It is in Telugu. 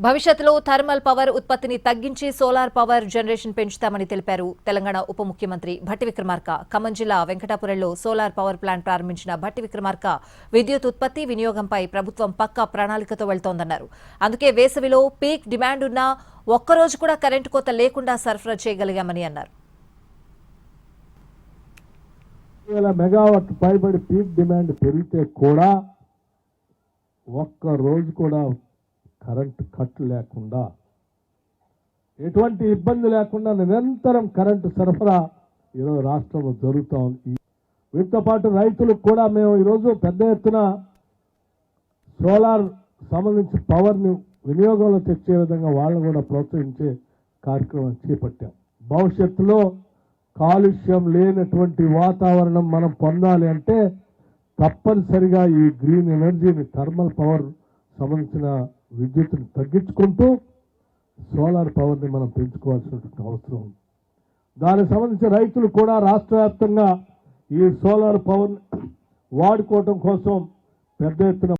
భవిష్యత్తులో థర్మల్ పవర్ ఉత్పత్తిని తగ్గించి సోలార్ పవర్ జనరేషన్ పెంచుతామని తెలిపారు తెలంగాణ ఉప ముఖ్యమంత్రి భట్టి విక్రమార్క. ఖమ్మం జిల్లా వెంకటాపురంలో సోలార్ పవర్ ప్లాంట్ ప్రారంభించిన భట్టి విక్రమార్క విద్యుత్ ఉత్పత్తి వినియోగంపై ప్రభుత్వం పక్కా ప్రణాళికతో వెళ్తోందన్నారు. అందుకే వేసవిలో పీక్ డిమాండ్ ఉన్నా ఒక్కరోజు కూడా కరెంటు కోత లేకుండా సరఫరా చేయగలిగామని అన్నారు. మెగావాట్ పైబడి పీక్ డిమాండ్ పెరిగితే కూడా ఒక్క రోజు కూడా కరెంటు కట్ లేకుండా ఎటువంటి ఇబ్బంది లేకుండా నిరంతరం కరెంటు సరఫరా ఈరోజు రాష్ట్రంలో జరుగుతూ ఉంది. వీటితో పాటు రైతులకు కూడా మేము ఈరోజు పెద్ద ఎత్తున సోలార్ సంబంధించి పవర్ని వినియోగంలో తెచ్చే విధంగా వాళ్ళని కూడా ప్రోత్సహించే కార్యక్రమం చేపట్టాం. భవిష్యత్తులో కాలుష్యం లేనటువంటి వాతావరణం మనం పొందాలి అంటే తప్పనిసరిగా ఈ గ్రీన్ ఎనర్జీని థర్మల్ పవర్ సంబంధించిన విద్యుత్తుని తగ్గించుకుంటూ సోలార్ పవర్ని మనం పెంచుకోవాల్సినటువంటి అవసరం ఉంది. దానికి సంబంధించి రైతులు కూడా రాష్ట్ర వ్యాప్తంగా ఈ సోలార్ పవర్ వాడుకోవటం కోసం పెద్ద ఎత్తున